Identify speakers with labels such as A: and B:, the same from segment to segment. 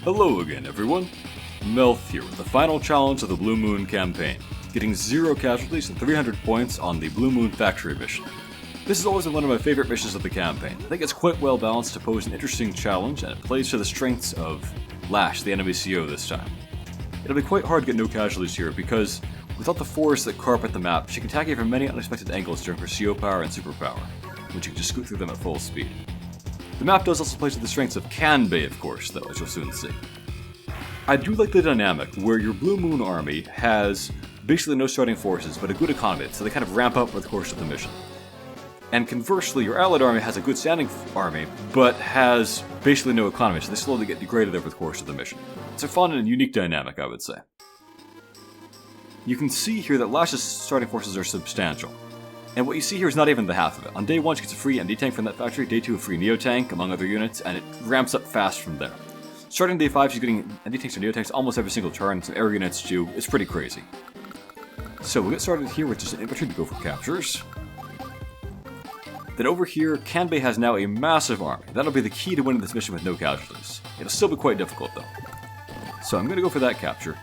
A: Hello again, everyone. Melth here with the final challenge of the Blue Moon campaign, getting 0 casualties and 300 points on the Blue Moon Factory mission. This has always been one of my favorite missions of the campaign. I think it's quite well balanced to pose an interesting challenge, and it plays to the strengths of Lash, the enemy CO this time. It'll be quite hard to get no casualties here because, without the forests that carpet the map, she can attack you from many unexpected angles during her CO power and superpower, when she can just scoot through them at full speed. The map does also play to the strengths of Kanbei, of course, though, as you'll soon see. I do like the dynamic where your Blue Moon army has basically no starting forces, but a good economy, so they kind of ramp up over the course of the mission. And conversely, your allied army has a good standing army, but has basically no economy, so they slowly get degraded over the course of the mission. It's a fun and unique dynamic, I would say. You can see here that Lash's starting forces are substantial. And what you see here is not even the half of it. On day 1 she gets a free MD tank from that factory, day 2 a free Neo tank, among other units, and it ramps up fast from there. Starting day 5 she's getting MD tanks or Neo tanks almost every single turn, some air units too. It's pretty crazy. So we'll get started here with just an infantry to go for captures. Then over here, Kanbei has now a massive army. That'll be the key to winning this mission with no casualties. It'll still be quite difficult though. So I'm going to go for that capture.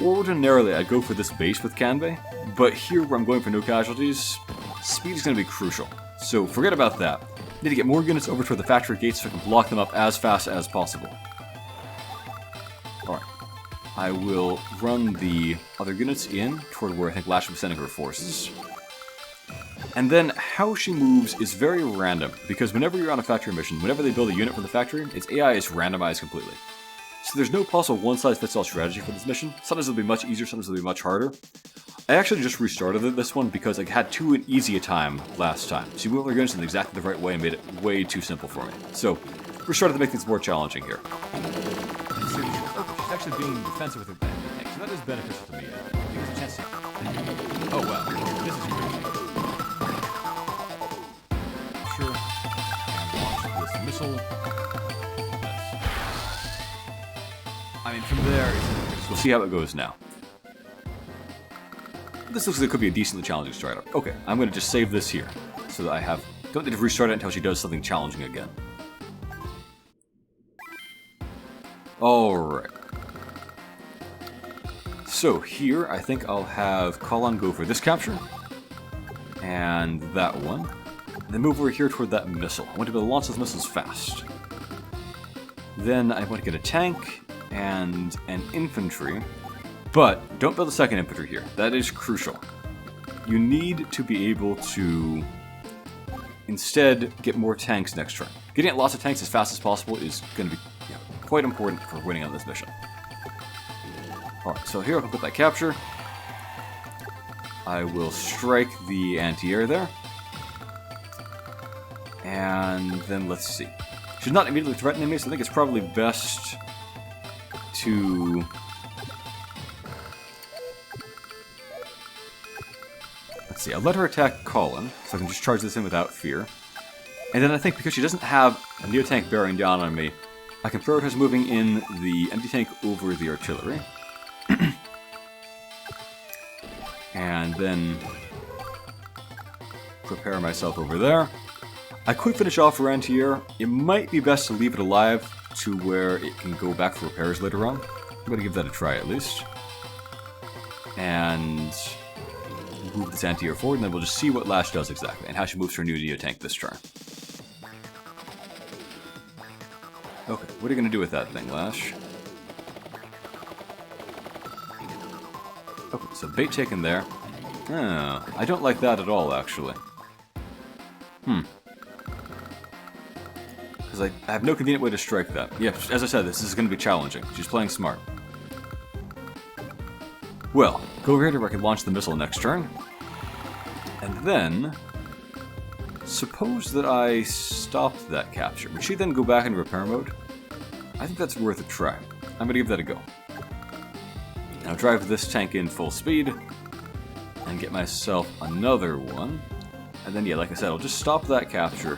A: Ordinarily I'd go for this base with Kanbei, but here where I'm going for no casualties, speed is going to be crucial. So forget about that. Need to get more units over toward the factory gates so I can block them up as fast as possible. Alright. I will run the other units in toward where I think Lash will be sending her forces. And then how she moves is very random, because whenever you're on a factory mission, whenever they build a unit from the factory, its AI is randomized completely. So there's no possible one-size-fits-all strategy for this mission. Sometimes it'll be much easier, sometimes it'll be much harder. I actually just restarted this one because I had too easy a time last time. She moved her units in exactly the right way and made it way too simple for me. So, restarted to make things more challenging here. So, she's actually being defensive with her tank, so that is beneficial to me. Here's a chance to... Oh wow, this is crazy. Sure. And launch this missile. I mean, from there, we'll see how it goes now. This looks like it could be a decently challenging startup. Okay, I'm going to just save this here, so that I don't need to restart it until she does something challenging again. Alright. So here, I think I'll have Colin go for this capture, and that one. And then move over here toward that missile. I want to be able to launch those missiles fast. Then I want to get a tank and an infantry. But don't build a second infantry here. That is crucial. You need to be able to instead get more tanks next turn. Getting lots of tanks as fast as possible is going to be quite important for winning on this mission. Alright, so here I'll put that capture. I will strike the anti-air there. And then let's see. She's not immediately threatening me, so I think it's probably best to... Let's see, I'll let her attack Colin, so I can just charge this in without fear. And then I think because she doesn't have a Neo tank bearing down on me, I can prioritize moving in the empty tank over the artillery. And then prepare myself over there. I could finish off her anti-air. It might be best to leave it alive to where it can go back for repairs later on. I'm going to give that a try at least. And move this anti-air forward, and then we'll just see what Lash does exactly, and how she moves her new Neo tank this turn. Okay, what are you going to do with that thing, Lash? Okay, so bait taken there. Oh, I don't like that at all, actually. Because I have no convenient way to strike that. Yeah, as I said, this is going to be challenging. She's playing smart. Well, go over here to where I can launch the missile next turn. And then... suppose that I stopped that capture. Would she then go back in repair mode? I think that's worth a try. I'm going to give that a go. Now drive this tank in full speed. And get myself another one. And then, yeah, like I said, I'll just stop that capture.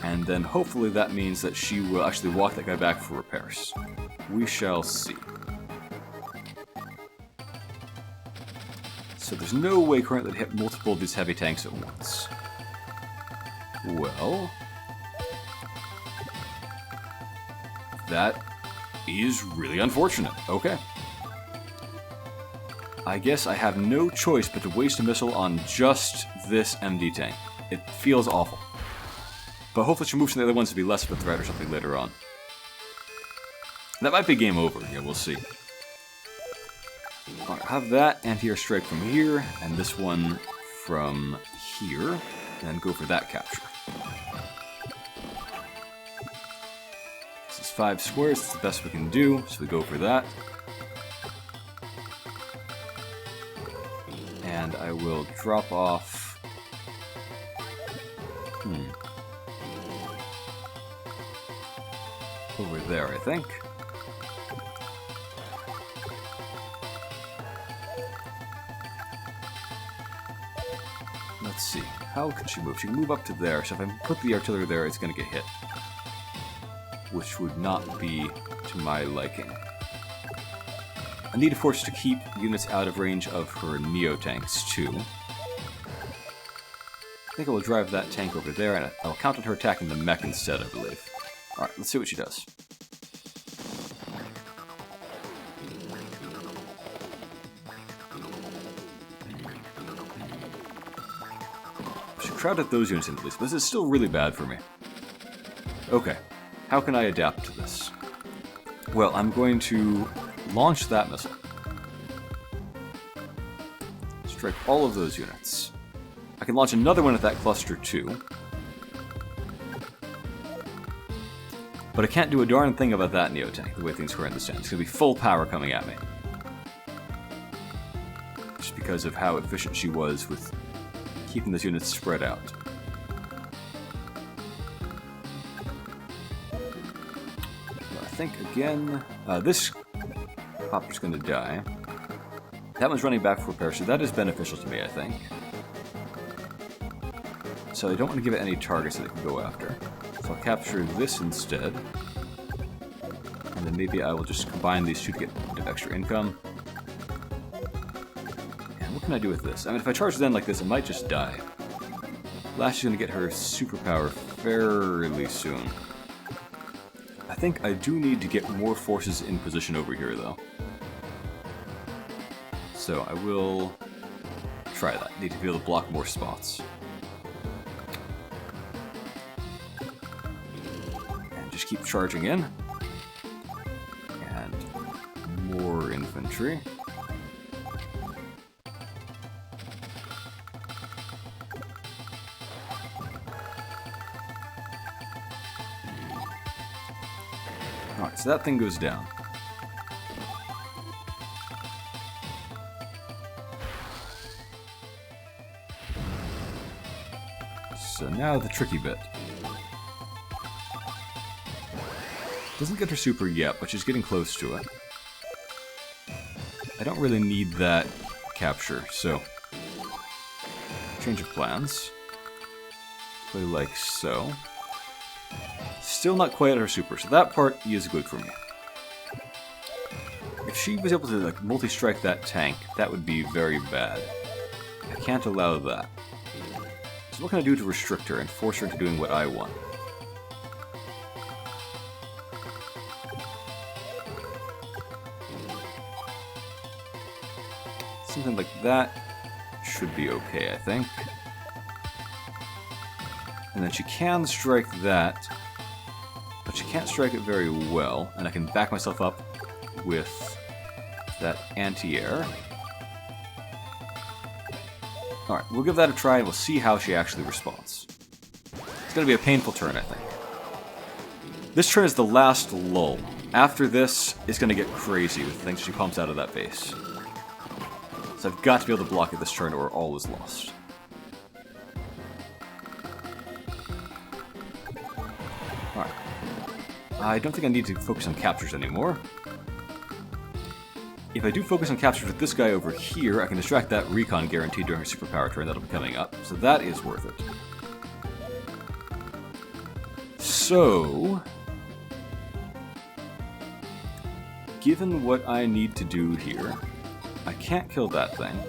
A: And then hopefully that means that she will actually walk that guy back for repairs. We shall see. So there's no way currently to hit multiple of these heavy tanks at once. Well... that is really unfortunate. Okay. I guess I have no choice but to waste a missile on just this MD tank. It feels awful. But hopefully she moves to the other ones to be less of a threat or something later on. That might be game over. Yeah, we'll see. Alright, have that anti-air strike from here, and this one from here, and go for that capture. This is 5 squares, it's the best we can do, so we go for that. And I will drop off... over there, I think. Let's see. How can she move? She can move up to there, so if I put the artillery there, it's going to get hit. Which would not be to my liking. I need, of course, to keep units out of range of her Neo-tanks, too. I think I will drive that tank over there, and I'll count on her attacking the mech instead, I believe. Alright, let's see what she does. She crowded those units into this, but this is still really bad for me. Okay, how can I adapt to this? Well, I'm going to launch that missile. Strike all of those units. I can launch another one at that cluster too. But I can't do a darn thing about that Neo-tank, the way things currently stand. It's going to be full power coming at me. Just because of how efficient she was with keeping those units spread out. I think, again, this Hopper's going to die. That one's running back for repair, so that is beneficial to me, I think. So I don't want to give it any targets that it can go after. So I'll capture this instead. And then maybe I will just combine these two to get a bit of extra income. And what can I do with this? I mean, if I charge then like this, I might just die. Lash is going to get her superpower fairly soon. I think I do need to get more forces in position over here, though. So I will try that. Need to be able to block more spots. And just keep charging in. And more infantry. Alright, so that thing goes down. So now the tricky bit. Doesn't get her super yet, but she's getting close to it. I don't really need that capture, so... change of plans. Play like so. Still not quite at her super, so that part is good for me. If she was able to like multi-strike that tank, that would be very bad. I can't allow that. So what can I do to restrict her and force her into doing what I want? Something like that should be okay, I think. And then she can strike that, but she can't strike it very well, and I can back myself up with that anti-air. Alright, we'll give that a try and we'll see how she actually responds. It's going to be a painful turn, I think. This turn is the last lull. After this, it's going to get crazy with things she pumps out of that base. So I've got to be able to block it this turn or all is lost. Alright. I don't think I need to focus on captures anymore. If I do focus on captures with this guy over here, I can distract that recon guaranteed during her superpower turn that'll be coming up. So that is worth it. So... given what I need to do here, I can't kill that thing.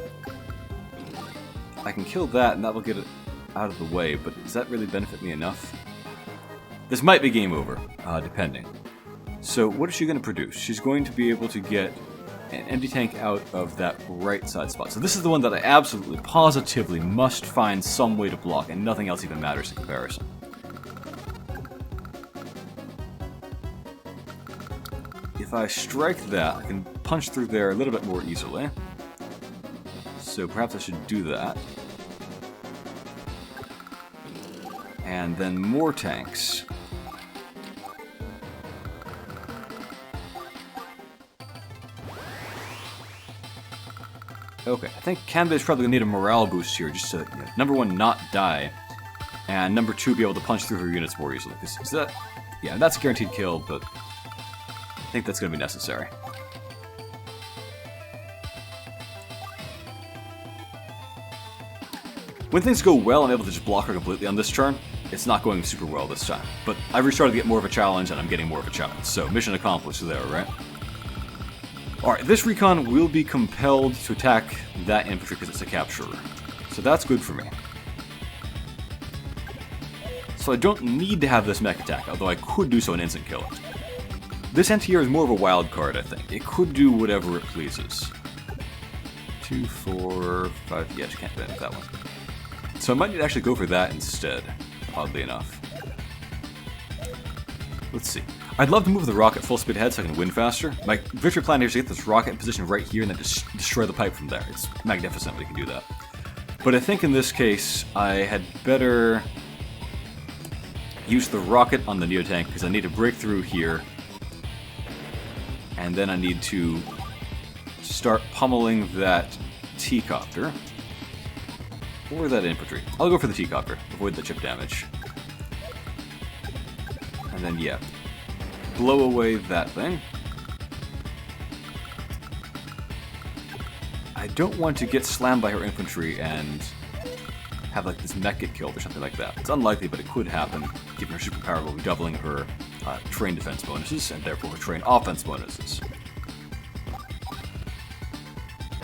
A: I can kill that and that will get it out of the way, but does that really benefit me enough? This might be game over, depending. So what is she going to produce? She's going to be able to get an empty tank out of that right side spot. So this is the one that I absolutely, positively must find some way to block, and nothing else even matters in comparison. If I strike that, I can punch through there a little bit more easily. So perhaps I should do that. And then more tanks. Okay, I think Kanbei's probably gonna need a morale boost here, just to, you know, number one, not die, and number two, be able to punch through her units more easily. Because that, yeah, that's a guaranteed kill, but I think that's gonna be necessary. When things go well, I'm able to just block her completely on this turn. It's not going super well this time, but I've restarted to get more of a challenge, and I'm getting more of a challenge. So mission accomplished there, right? Alright, this recon will be compelled to attack that infantry because it's a capturer. So that's good for me. So I don't need to have this mech attack, although I could do so and instant kill it. This anti-air is more of a wild card, I think. It could do whatever it pleases. 2, 4, 5... Yeah, she can't do that one. So I might need to actually go for that instead, oddly enough. Let's see. I'd love to move the rocket full speed ahead so I can win faster. My victory plan here is to get this rocket in position right here and then just destroy the pipe from there. It's magnificent we can do that. But I think in this case, I had better use the rocket on the Neotank because I need to break through here. And then I need to start pummeling that T-copter. Or that infantry. I'll go for the T-copter. Avoid the chip damage. And then, yeah. Blow away that thing. I don't want to get slammed by her infantry and have like this mech get killed or something like that. It's unlikely, but it could happen, given her superpower will be doubling her terrain defense bonuses, and therefore her terrain offense bonuses.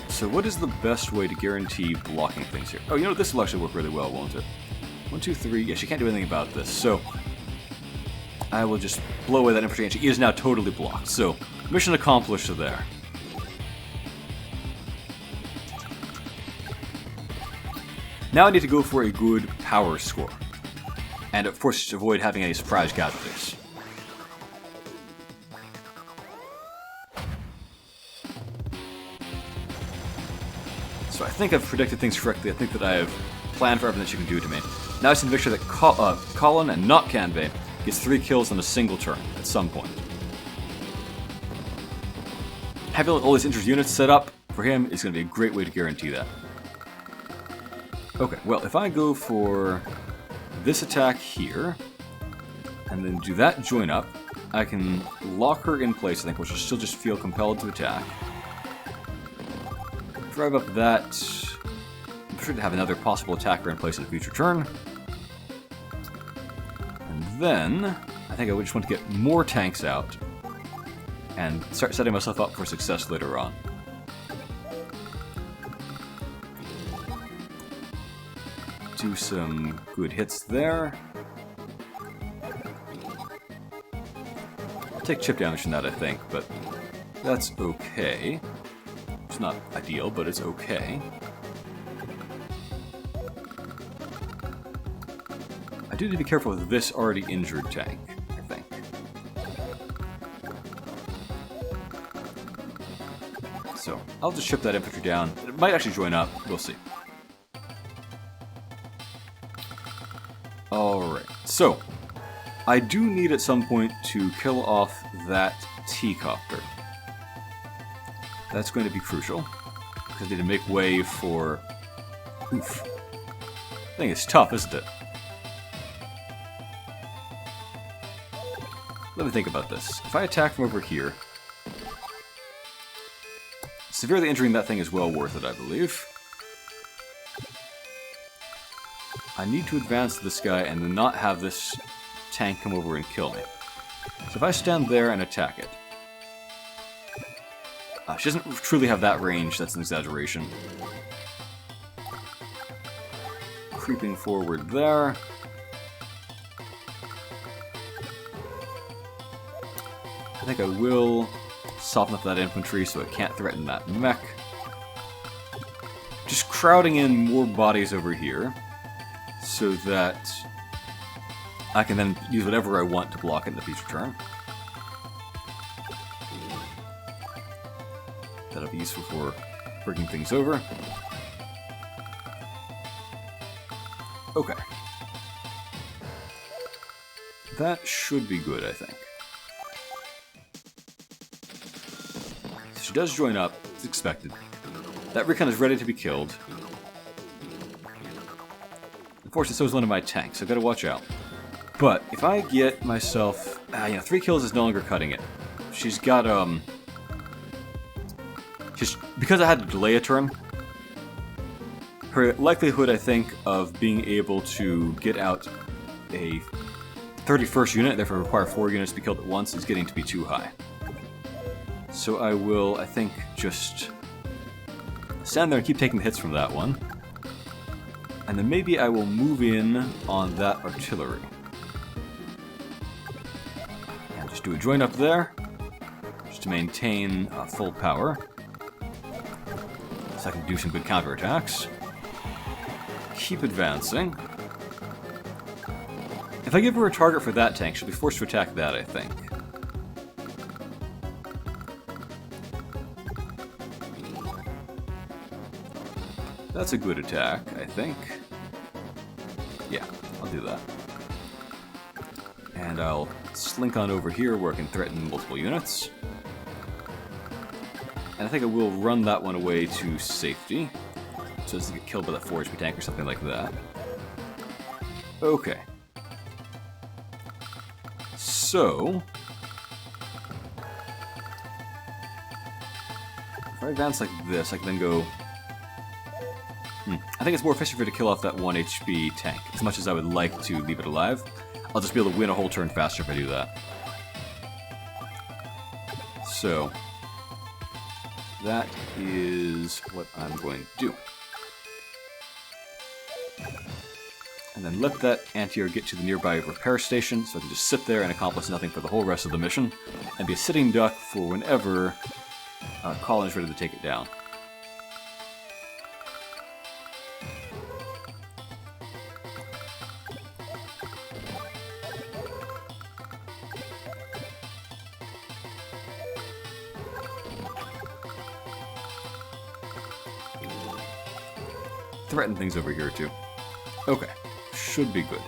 A: So what is the best way to guarantee blocking things here? Oh, you know, this will actually work really well, won't it? 1, 2, 3. Yeah, she can't do anything about this, so I will just blow away that infantry, and she is now totally blocked. So, mission accomplished there. Now I need to go for a good power score. And of course, just avoid having any surprise casualties. So I think I've predicted things correctly. I think that I have planned for everything that she can do to me. Now I just need to make sure that Colin and not Kanbei gets 3 kills on a single turn at some point. Having all these injured units set up for him is going to be a great way to guarantee that. Okay, well, if I go for this attack here, and then do that join up, I can lock her in place, I think, which will still just feel compelled to attack. Drive up that. I'm sure to have another possible attacker in place in a future turn. And then, I think I just want to get more tanks out and start setting myself up for success later on. Do some good hits there. I'll take chip damage from that, I think, but that's okay. It's not ideal, but it's okay. I do need to be careful with this already injured tank, I think. So, I'll just chip that infantry down. It might actually join up, we'll see. Alright, so, I do need at some point to kill off that T-copter. That's going to be crucial, because I need to make way for... Oof. I think it's tough, isn't it? Let me think about this. If I attack from over here, severely injuring that thing is well worth it, I believe. I need to advance this guy and then not have this tank come over and kill me. So if I stand there and attack it... she doesn't truly have that range, that's an exaggeration. Creeping forward there. I think I will soften up that infantry so it can't threaten that mech. Just crowding in more bodies over here so that I can then use whatever I want to block it in the future turn. That'll be useful for breaking things over. Okay. That should be good, I think. She does join up, as expected. That recon is ready to be killed. Unfortunately, so is one of my tanks, so I've got to watch out. But if I get myself... 3 kills is no longer cutting it. She's got, because I had to delay a turn, her likelihood, I think, of being able to get out a 31st unit, therefore require 4 units to be killed at once, is getting to be too high. So I will, I think, just stand there and keep taking the hits from that one. And then maybe I will move in on that artillery. And just do a join up there, just to maintain full power. So I can do some good counterattacks. Keep advancing. If I give her a target for that tank, she'll be forced to attack that, I think. That's a good attack, I think. Yeah, I'll do that. And I'll slink on over here where I can threaten multiple units. And I think I will run that one away to safety, so as to get killed by that 4 HP tank or something like that. Okay. So... if I advance like this, I can then go... I think it's more efficient for it to kill off that 1 HP tank. As much as I would like to leave it alive, I'll just be able to win a whole turn faster if I do that. So... that is what I'm going to do. And then let that anti-air get to the nearby repair station, so I can just sit there and accomplish nothing for the whole rest of the mission, and be a sitting duck for whenever Colin is ready to take it down. Threaten things over here too. Okay, should be good.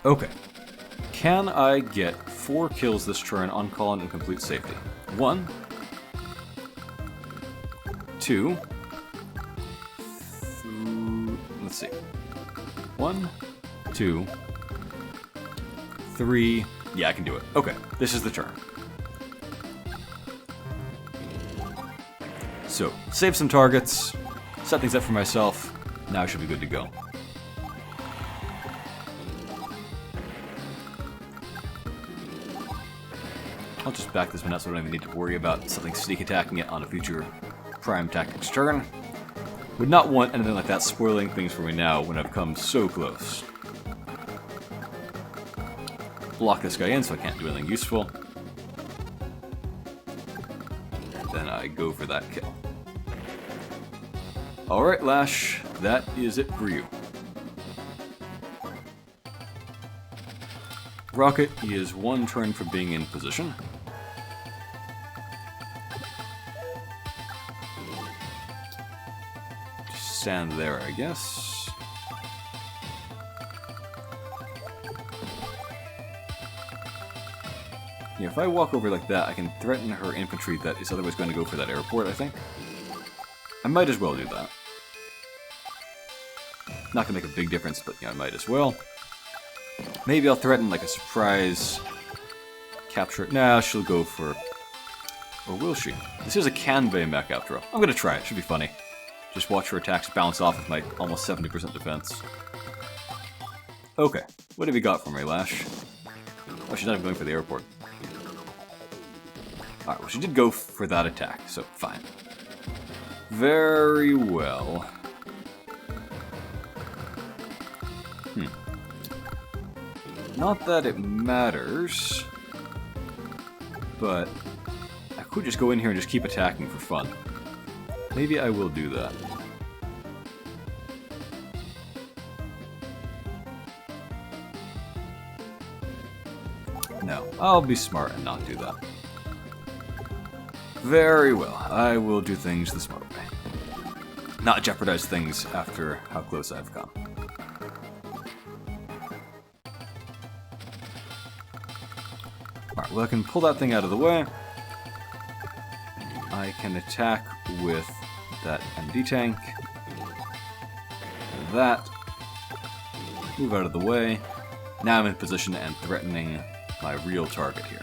A: Okay, can I get 4 kills this turn on Colin in complete safety? 1, 2, let's see. 1, 2, 3. Yeah, I can do it. Okay, this is the turn. So, save some targets, set things up for myself. Now I should be good to go. I'll just back this one out so I don't even need to worry about something sneak attacking it on a future Prime Tactics turn. Would not want anything like that spoiling things for me now when I've come so close. Block this guy in so I can't do anything useful. And then I go for that kill. Alright, Lash, that is it for you. Rocket is 1 turn from being in position. Just stand there, I guess. Yeah, if I walk over like that, I can threaten her infantry that is otherwise going to go for that airport, I think. I might as well do that. Not going to make a big difference, but yeah, I might as well. Maybe I'll threaten like a surprise capture. Nah, she'll go for... or will she? This is a Kanbei mech after all. I'm going to try it, should be funny. Just watch her attacks bounce off with my almost 70% defense. Okay, what have you got for me, Lash? Oh, she's not even going for the airport. Alright, well she did go for that attack, so fine. Very well. Not that it matters, but I could just go in here and just keep attacking for fun. Maybe I will do that. No, I'll be smart and not do that. Very well, I will do things the smart way. Not jeopardize things after how close I've come. Alright, well I can pull that thing out of the way. I can attack with that MD tank. That. Move out of the way. Now I'm in position and threatening my real target here.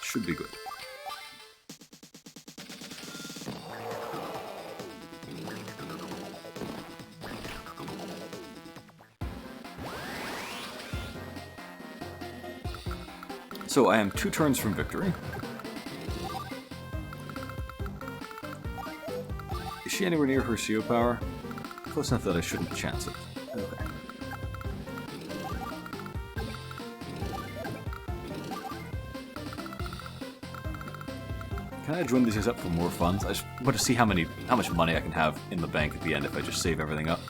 A: Should be good. So I am 2 turns from victory. Is she anywhere near her CO power? Close enough that I shouldn't chance it. Okay. Can I join these things up for more funds? I just want to see how much money I can have in the bank at the end if I just save everything up.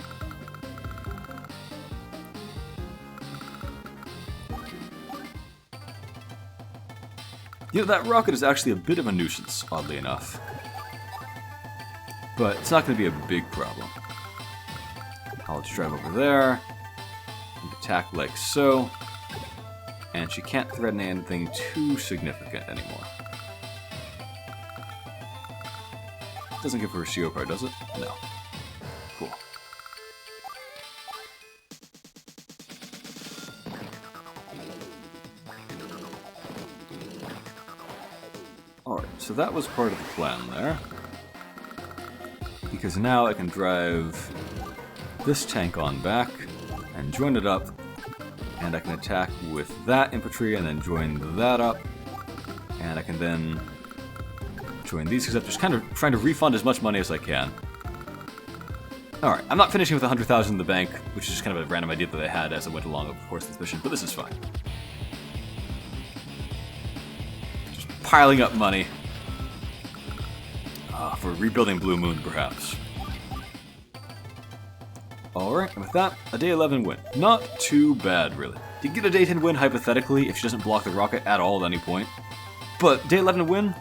A: You know, that rocket is actually a bit of a nuisance, oddly enough. But it's not going to be a big problem. I'll just drive over there, and attack like so, and she can't threaten anything too significant anymore. Doesn't give her a CO power, does it? No. Cool. Alright, so that was part of the plan there. Because now I can drive this tank on back and join it up, and I can attack with that infantry and then join that up, and I can then join these because I'm just kind of trying to refund as much money as I can. Alright, I'm not finishing with 100,000 in the bank, which is just kind of a random idea that I had as I went along over the course of this mission, but this is fine. Just piling up money. For rebuilding Blue Moon, perhaps. Alright, and with that, a day 11 win. Not too bad, really. You can get a day 10 win, hypothetically, if she doesn't block the rocket at all at any point. But day 11 win,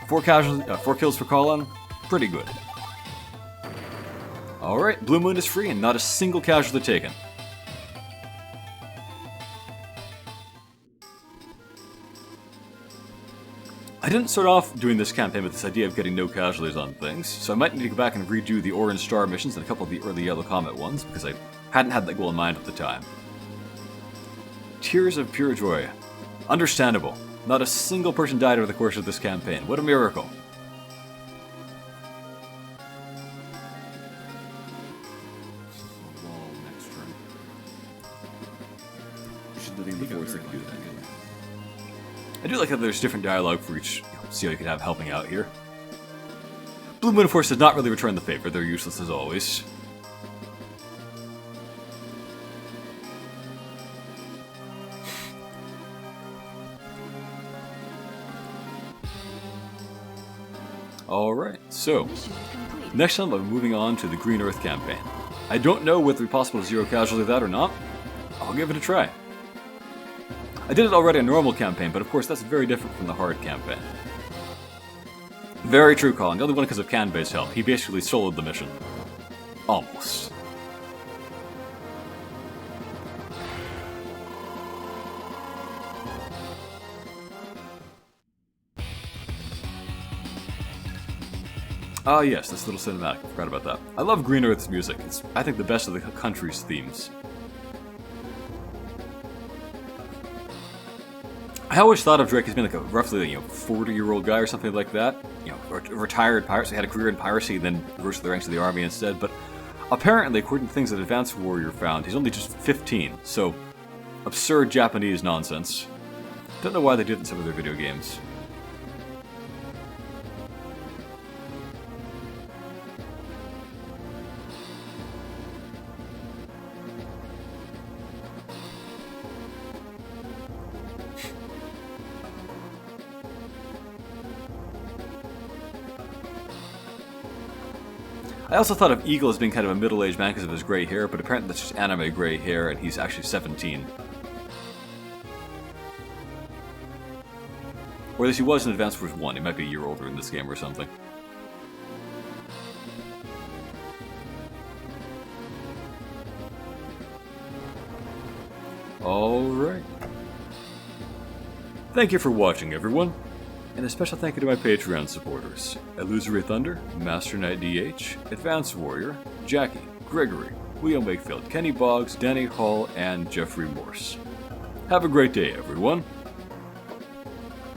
A: 4 kills for Colin, pretty good. Alright, Blue Moon is free and not a single casualty taken. I didn't start off doing this campaign with this idea of getting no casualties on things, so I might need to go back and redo the Orange Star missions and a couple of the early Yellow Comet ones, because I hadn't had that goal in mind at the time. Tears of pure joy. Understandable. Not a single person died over the course of this campaign. What a miracle. I do like how there's different dialogue for each CO you could have helping out here. Blue Moon, of course, did not really return the favor. They're useless as always. Alright, so next time I'm moving on to the Green Earth campaign. I don't know whether it's possible to zero casualty that or not. I'll give it a try. I did it already in a normal campaign, but of course that's very different from the hard campaign. Very true, Colin. The only one because of Kanbei's help. He basically soloed the mission. Almost. Ah yes, this little cinematic. I forgot about that. I love Green Earth's music. It's, I think, the best of the country's themes. I always thought of Drake as being like a roughly 40-year-old guy or something like that. A retired pirate, so he had a career in piracy, then rose to the ranks of the army instead. But apparently, according to things that Advanced Warrior found, he's only just 15. So, absurd Japanese nonsense. Don't know why they did it in some of their video games. I also thought of Eagle as being kind of a middle-aged man because of his gray hair, but apparently that's just anime gray hair, and he's actually 17. Or at least he was in Advance Wars 1. He might be a year older in this game or something. Alright. Thank you for watching, everyone. And a special thank you to my Patreon supporters: Illusory Thunder, Master Knight DH, Advanced Warrior, Jackie, Gregory, William Wakefield, Kenny Boggs, Danny Hall, and Jeffrey Morse. Have a great day, everyone.